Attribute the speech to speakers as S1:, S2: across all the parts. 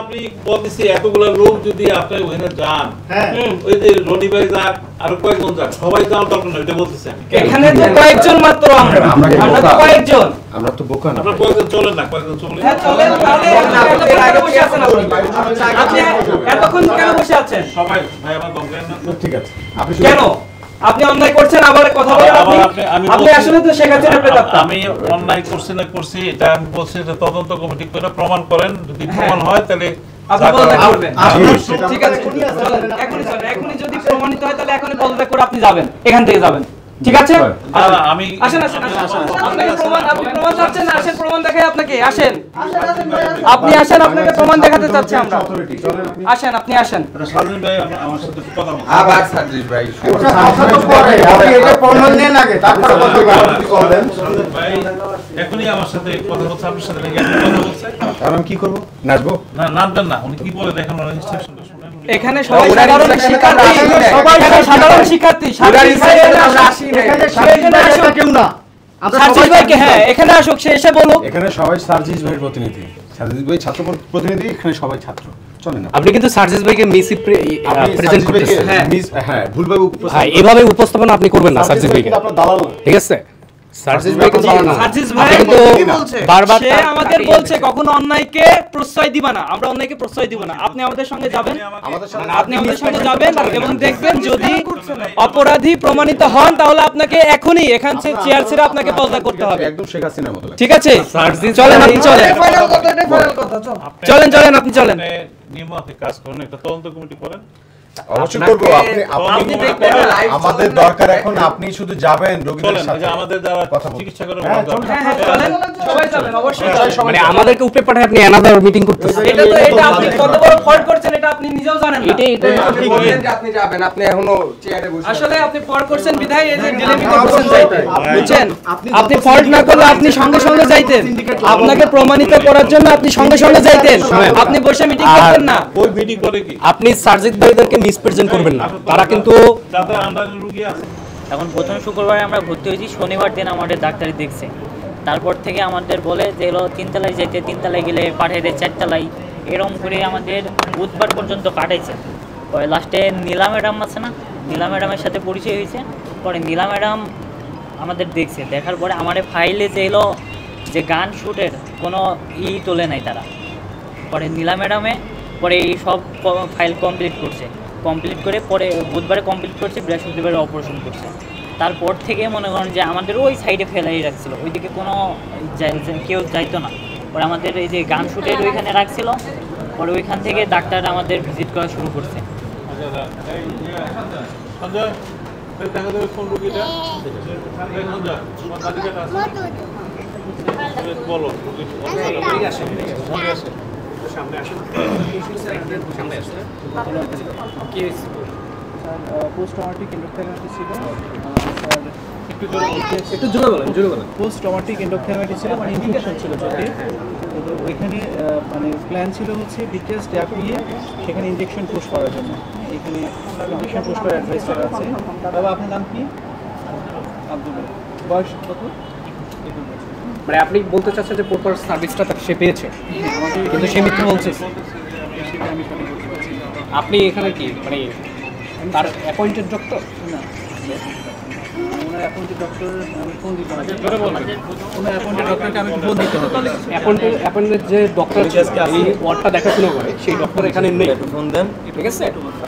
S1: আপনি বলতেছি এতগুলা লোক যদি আপনি ওখানে যান, ওই যে রনি ভাই যাক আর কয়েকজন যাক, সবাই যাওয়ার দরকার নেই, এটা বলতেছি আমি।
S2: এখানে তো কয়েকজন মাত্র, আমরা তো কয়েকজন,
S3: আমরা তো বোকা না।
S1: আপনারা কয়েকজন চলেন না, কয়েকজন চলেন।
S2: হ্যাঁ চলেন, তাহলে এত বসে আছেন আপনি এতক্ষণ কেন বসে আছেন?
S1: সবাই ভাই আমার দরকার না।
S3: ঠিক আছে, আপনি
S2: কেন আপনি অন্যায় করছেন আবার কথা বলেন? আপনি আসলে তো শেখ হাসিনার প্রেতাত্মা।
S1: আমি অন্যায় করছি না করছি এটা আমি বলছি, এটা তদন্ত কমিটি করে প্রমাণ করেন, যদি প্রমাণ হয় তাহলে
S2: আপনি পদত্যাগ করবেন। ঠিক আছে, এখনই যদি প্রমাণিত হয় তাহলে এখনই পদত্যাগ করে আপনি যাবেন, এখান থেকে যাবেন, ঠিক আছে?
S1: আমি
S2: আসেন আসেন আপনি প্রমাণ চাচ্ছেন না? আসেন প্রমাণ দেখাই আপনাকে, আসেন আপনি আসেন, আপনাকে প্রমাণ দেখাতে চাচ্ছি আমরা। আসেন আপনি আসেন।
S1: সালমান ভাই আমার সাথে কথা বলুন।
S4: আবার সার্জিস ভাই
S3: আপনি এটা প্রমাণ নেন আগে, তারপরে বলতে পারবেন।
S1: ভাই এখনই আমার সাথে কথা বলছে, আপনার সাথে নাকি আপনি কথা বলছেন?
S3: আমি কি করব? নাচবো?
S1: না নামবেন না, উনি কি বলে দেখেন, ওনার ইনস্ট্রাকশনটা শুনেন।
S2: এখানে সবাই সাধারণ শিক্ষার্থী, সবাই সাধারণ শিক্ষার্থী।
S3: কেউ না,
S2: সার্জিস ভাইকে, হ্যাঁ এখানে আসুক, সে এসে বলুক।
S3: এখানে সবাই সার্জিস ভাইয়ের প্রতিনিধি, সার্জিস ভাই ছাত্র প্রতিনিধি, এখানে সবাই ছাত্র। চলেন না,
S5: আপনি কিন্তু সার্জিস ভাইকে মিসি প্রেজেন্ট করতেছেন।
S3: হ্যাঁ ভুলভাবে
S5: হ্যাঁ, এভাবে উপস্থাপনা আপনি করবেন না সার্জিস ভাইকে,
S3: আপনার দালাল না।
S5: ঠিক আছে? সার্জিস ভাইকে দালাল না।
S2: সার্জিস ভাই
S5: কিন্তু বারবার
S2: সে আমাদের বলছে কখনো অন্যায়কে প্রশ্রয় দিবা না, আমরা অন্যায়কে প্রশ্রয় দিব না। আপনি আমাদের সঙ্গে যাবেন, আপনি আমাদের সঙ্গে যাবেন এবং দেখবেন যদি অপরাধী প্রমাণিত হন তাহলে আপনাকে এখনই এখান থেকে চেয়ার ছেড়ে আপনাকে পদত্যাগ করতে হবে।
S3: একদম শেখ হাসিনার মতো লাগে।
S2: ঠিক আছে? চলেন আপনি চলেন, চলেন চলেন আপনি চলেন।
S1: নিয়মতে কাজ করেন, একটা তদন্ত কমিটি করেন।
S3: অবশ্যই করব। আপনি আমাদের দরকার এখন, আপনি শুধু যাবেন রোগীদের সাথে,
S1: আমাদের যারা
S3: কথা বলুন।
S1: চিকিৎসা করেন
S2: চলেন, সবাই চলেন, অবশ্যই চলেন।
S5: মানে আমাদেরকে উপরে পাঠায় আপনি অ্যানাদার মিটিং করতেছেন।
S2: এটা আপনি কত বড় ফল্ট করছেন এটা আপনি নিজেও জানেন না।
S4: আপনি বলেন যে আপনি যাবেন, আপনি এখনো চেয়ারে বসে
S2: আসলে আপনি ফল্ট করছেন বিধায় এই যে ডিলেমিতে বসেন যাইতে, বুঝছেন? আপনি ফল্ট না করলে আপনি সঙ্গে সঙ্গে যাইতেন, আপনাকে প্রমাণিত করার জন্য আপনি সঙ্গে সঙ্গে যাইতেন, আপনি বসে মিটিং করতেন না।
S1: ওই মিটিং করে কি
S5: আপনি সার্জিস ভাইদেরকে মিসপ্রেজেন্ট করবেন না, তারা কিন্তু
S1: যাদের আন্ডারে রোগী আছে।
S6: এখন প্রথম শুক্রবারে আমরা ভর্তি হয়েছি, শনিবার দিন আমাদের ডাক্তারি দেখছে। তারপর থেকে আমাদের বলে যে হলো 3 তলায় যেতে, 3 তলায় গেলে পাঠিয়ে দেয় 4 তলায়, এরকম করে আমাদের বুধবার পর্যন্ত কাটাইছে। পরে লাস্টে নীলা ম্যাডাম আছে না, নীলা ম্যাডামের সাথে পরিচয় হয়েছে। পরে নীলা ম্যাডাম আমাদের দেখছে, দেখার পরে আমাদের ফাইলে যে এলো যে গান শ্যুটের কোনো তোলে নাই তারা। পরে নীলা ম্যাডামে পরে এই সব ফাইল কমপ্লিট করছে, কমপ্লিট করে পরে বুধবারে কমপ্লিট করছে, বৃহস্পতিবারে অপারেশন করছে। তারপর থেকে মনে করেন যে আমাদের ওই সাইডে ফেলাই রাখছিল, ওইদিকে কোনো কেউ যাইতো না। পরে আমাদের এই যে গান শ্যুটের ওইখানে রাখছিল, পরে ওইখান থেকে ডাক্তার আমাদের ভিজিট করা শুরু করছে।
S1: বলো
S7: পোস্ট ট্রমাটিক এন্ডোথেলিয়ামাইটিস ছিল, একটু জোরে বলেন। পোস্ট ট্রমাটিক এন্ডোথেলিয়ামাইটিস ছিল, মানে ইনফেকশন ছিল চোখে। তো ওইখানে মানে প্ল্যান ছিল হচ্ছে বিকেএস ড্যাপ নিয়ে সেখানে ইনজেকশন পুশ করার জন্য। এখানে ইনজেকশন পুশ করার অ্যাডভাইস করা আছে। বাবা আপনার নাম কি? আব্দুল। বয়স কত?
S5: মানে আপনি বলতে চাচ্ছেন যে প্রপার সার্ভিসটা সে পেয়েছে, কিন্তু সে মিথ্যা বলছে।
S7: সেটা আমি সঠিক বলতে পারছি না।
S5: আপনি এখানে কি মানে তার অ্যাপয়েন্টেড ডক্টর?
S7: না, ওনার অ্যাপয়েন্টেড ডক্টর আমি ফোন দিতে হবে। ওনার অ্যাপয়েন্টেড ডক্টরকে আমি ফোন দিতে হবে।
S5: অ্যাপয়েন্টেড যে ডক্টর এই ওয়ার্ডটা দেখাশোনা করে সেই ডক্টর এখানে নেই, ফোন দেন, ঠিক আছে?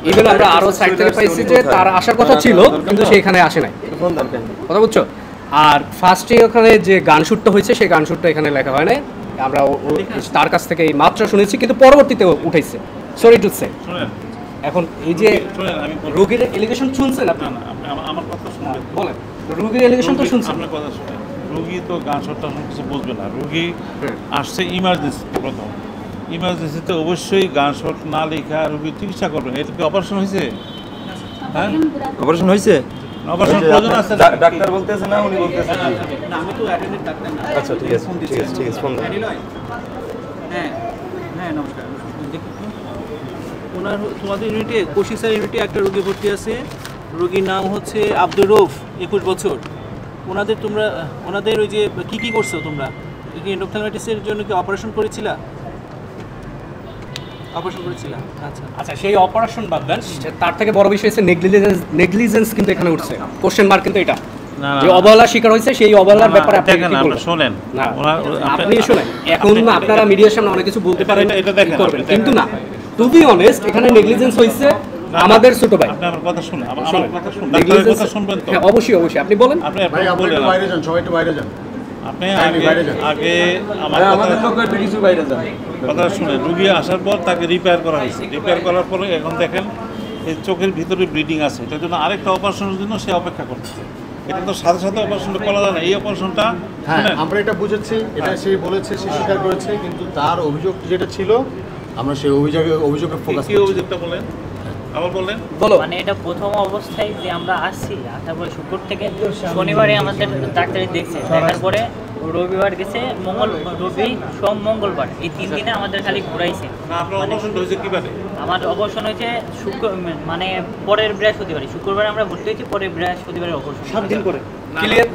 S5: ইভেন আমরা আরও সাইড থেকে পাইছি যে তার আসার কথা ছিল কিন্তু সে এখানে আসে নাই, কথা বুঝছো? আর ফার্স্টে ওখানে যে গান শ্যুটটা হয়েছে সেই গান শ্যুটটা এখানে লেখা হয় নাই, আমরা তার কাছ থেকে এই মাত্রা শুনেছি, কিন্তু পরবর্তীতে উঠাইছে। Sorry to say. এখন এই যে রোগীর এলিগেশন শুনছেন আপনি?
S1: আমার কথা শুনবেন,
S5: বলেন। রোগীর এলিগেশন তো শুনছেন।
S1: আপনার কথা শুনেন, রোগী তো গান শটটা কিছু বুঝবে না। রোগী আসছে ইমার্জেন্সিতে, প্রথম ইমার্জেন্সিতে অবশ্যই গান শট না লেখা রোগী চিকিৎসা করবেন। এটা কি অপারেশন হয়েছে? হ্যাঁ,
S8: অপারেশন হয়েছে?
S1: অপারেশন প্রয়োজন আছে?
S8: ডাক্তার বলতেছে না, উনি বলতেছে
S7: না, আমি তো অ্যাটেন্ডেড ডাক্তার না।
S8: আচ্ছা ঠিক আছে, ঠিক আছে ফোন দেন।
S7: হ্যাঁ হ্যাঁ, নমস্কার। দেখুন ওনার তোমাদের ইউনিটে, কোশিসার ইউনিটে একটা রোগী ভর্তি আছে, রোগীর নাম হচ্ছে আব্দুর রৌফ, 21 বছর। ওনাদের ওই যে কী করছো তোমরা? এন্ডোথেলিয়ামাইটিসের জন্য কি অপারেশন করেছিলা? অপারেশন করেছিলাম। আচ্ছা
S5: আচ্ছা সেই অপারেশন বাদ দেন, তার থেকে বড় বিষয় হচ্ছে নেগলিজেন্স কিন্তু এখানে উঠছে, কোশ্চেন মার্ক কিন্তু এটা
S1: না,
S5: যে অবহেলা শিকার হয়েছে সেই অবহেলার ব্যাপারে আপনি
S1: দেখেন,
S5: কি
S1: আপনি
S5: বলবেন?
S1: শোনেন
S5: না,
S1: আপনি
S5: শোনেন, এখন আপনারা মিডিয়ার সামনে অনেক কিছু বলতে পারেন,
S1: এটা দেখেন,
S5: করবেন,
S1: আপনি
S5: কিন্তু না, টু বি অনেস্ট এখানে নেগলিজেন্স হয়েছে আমাদের ছোট ভাই।
S1: আপনি আমার কথা শুনুন, আমার
S5: শোনেন,
S1: কথা শুনুন, ডাক্তারের কথা শুনবেন তো?
S5: হ্যাঁ অবশ্যই অবশ্যই, আপনি বলেন।
S1: আপনি
S3: ভাই আপনি
S1: বলেন,
S3: একটু বাইরে যান, সবাই একটু বাইরে যান।
S1: আপনি
S3: বাইরে যান।
S1: আগে আমার
S8: আমাদের লোক একটু কিছু বাইরে যান।
S1: কথা শুনেন, রুগী আসার পর তাকে রিপেয়ার করা হয়েছে, রিপেয়ার করার পরে এখন দেখেন এই চোখের ভিতরে ব্লিডিং আছে, এটার জন্য আরেকটা অপারেশনের জন্য সে অপেক্ষা করতেছে। এটা তো সাথে সাথে অপারেশনটা করা যায় না, এই অপারেশনটা
S3: হ্যাঁ আমরা এটা বুঝেছি, এটা সে বলেছে, সে স্বীকার করেছে, কিন্তু তার অভিযোগ যেটা ছিল আমরা সেই অভিযোগে ফোকাস
S1: কি অভিযোগটা বলেন, আবার বলেন।
S5: বলো।
S6: মানে এটা প্রথম অবস্থায় যে আমরা আসছি, আসার পরে শুক্র থেকে শনিবারে আমাদের ডাক্তারি দেখছে, দেখার পরে রবিবার গেছে, রবি সোম মঙ্গলবার, এই 3 দিনে আমাদের খালি ঘুরাইছে।
S1: না আপনার অপারেশনটা হয়েছে কিভাবে?
S6: আমার অপারেশন হয়েছে মানে পরের বৃহস্পতিবারে, শুক্রবারে আমরা ভর্তি হয়েছি, পরের বৃহস্পতিবারে অপারেশন।
S7: 7 দিন করে
S5: ক্লিয়ার।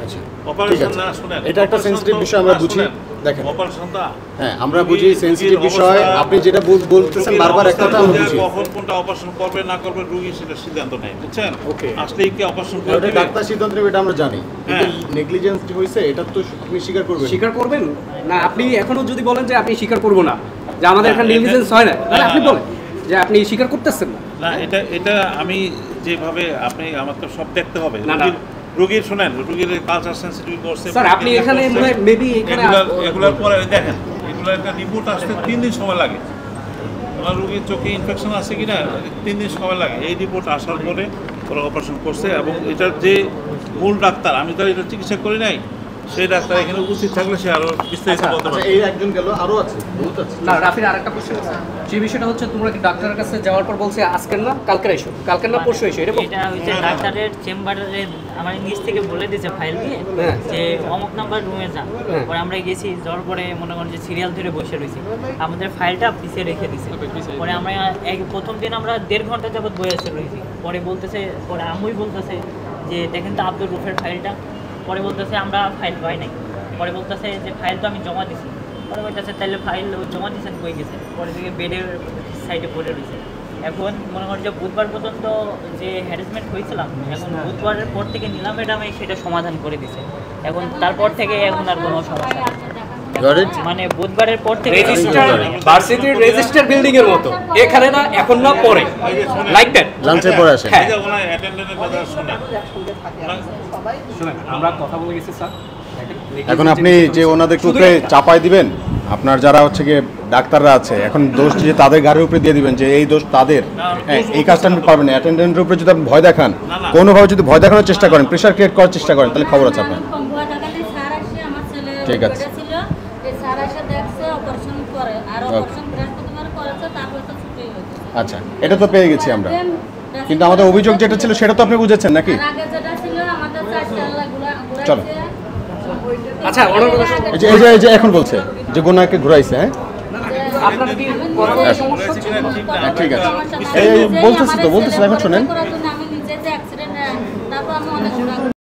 S1: অপারেশন না, শুনেন,
S3: এটা একটা সেনসিটিভ বিষয়, আমরা বুঝি। দেখেন
S1: অপারেশনটা
S3: হ্যাঁ আমরা বুঝি সেনসিটিভ বিষয়, আপনি যেটা বলতেছেন বারবার একটা কথা আমরা বুঝি।
S1: কখন কোনটা অপারেশন করবে না করবে রোগী সেটা সিদ্ধান্ত নেয়, বুঝছেন?
S3: ওকে।
S1: আসলেই কি অপারেশন
S3: ওটা
S1: করবে?
S3: ডাক্তার সিদ্ধান্ত নেবে, এটা আমরা জানি, কিন্তু নেগলিজেন্স হয়েছে এটা তো আপনি স্বীকার করবেন।
S5: স্বীকার করবেন না? আপনি এখনো যদি বলেন যে আপনি স্বীকার করবো না, যে আমাদের এখানে নেগলিজেন্স হয় না, তাহলে আপনি বলেন যে আপনি স্বীকার করতেছেন না।
S1: না, এটা আমি যেভাবে আপনি আমার তো সব দেখতে হবে।
S5: না, না।
S1: রোগীর শুনেন, রোগীর কালচার সেন্সিটিভ করছে
S5: স্যার আপনি এখানে মেবি এখানে
S1: এগুলার পরে দেখেন, এগুলার একটা রিপোর্ট আসতে 3 দিন সময় লাগে। ওনার রোগীর চোখে ইনফেকশন আছে কিনা 3 দিন সময় লাগে। এই রিপোর্ট আসার পরে ওরা অপারেশন করছে, এবং এটার যে মূল ডাক্তার, আমি তো এটা চিকিৎসা করি নাই, সেই ডাক্তার এখানে উপস্থিত থাকলে সে আরো বিস্তারিত বলতে পারবে।
S3: এই একজন গেল, আরো আছে, বহুত আছে।
S5: না রাফির আরেকটা কোশ্চেন আছে, যে বিষয়টা হচ্ছে তোমরা কি ডাক্তারের কাছে যাওয়ার পর বলছে আজকের না কালকের এসো, কালকের না পরশু এসো, এরকম?
S6: এটা হচ্ছে ডাক্তারের চেম্বারে আমার নিজ থেকে বলে দিয়েছে ফাইল দিয়ে
S5: হ্যাঁ।
S6: যে অমুক নাম্বার রুমে যা। পরে আমরা গেছি, যাওয়ার পরে মনে করেন যে সিরিয়াল ধরে বসে রয়েছি, আমাদের ফাইলটা পিছিয়ে রেখে দিছে। পরে আমরা প্রথম দিন আমরা 1.5 ঘন্টা যাবত বসে রয়েছি। পরে বলতেছে, পরে আম্মুই বলতেছে যে দেখেন তো আব্দুর রুফের ফাইলটা। পরে বলতেছে আমরা ফাইল পাই নাই। পরে বলতেছে যে ফাইল তো আমি জমা দিছি। পরে বলতেছে তাহলে ফাইল জমা দিয়েছেন কই গেছে? পরে থেকে বেডের সাইডে পড়ে রয়েছে। এখন মনে করি যে বুধবার পর্যন্ত যে হ্যারাসমেন্ট হয়েছিলাম, এখন বুধবারের পর থেকে নিলাম ম্যাডামে সেটা সমাধান করে দিছে। এখন তারপর থেকে এখন আর কোনো সমস্যা নেই। মানে বুধবারের পর থেকে
S5: রেজিস্টার ভার্সিটির রেজিস্টার বিল্ডিং এর মতো, এখানে না এখন না পরে, লাইক দ্যাট।
S3: লাঞ্চের পরে আসে।
S5: হ্যাঁ
S1: এই যে ওনার অ্যাটেন্ডেন্টের কথা শুনেন,
S5: শুনেন আমরা কথা বলে গেছি স্যার।
S3: এখন আপনি যে ওনাদের উপরে চাপাই দিবেন, আপনার যারা হচ্ছে গিয়ে ডাক্তাররা আছে, এখন দোষ যে তাদের গাড়ির উপরে দিয়ে দিবেন যে এই দোষ তাদের, হ্যাঁ এই কাজটা আপনি পারবেন না। অ্যাটেন্ডেন্টের উপরে যদি আপনি ভয় দেখান, কোনোভাবে যদি ভয় দেখানোর চেষ্টা করেন, প্রেশার ক্রিয়েট করার চেষ্টা করেন, তাহলে খবর আছে আপনার। ঠিক আছে। আচ্ছা এটা তো পেয়ে গেছি আমরা, কিন্তু আমাদের অভিযোগ যেটা ছিল সেটা তো আপনি বুঝেছেন নাকি? চলো।
S5: আচ্ছা অনেক কথা
S3: এই যে এখন বলছে যে গোনাকে ঘুরাইছে, হ্যাঁ
S5: আপনার কি কথা সমস্যা ছিল?
S3: ঠিক আছে, এই বলতেছি তো এখন শোনেন।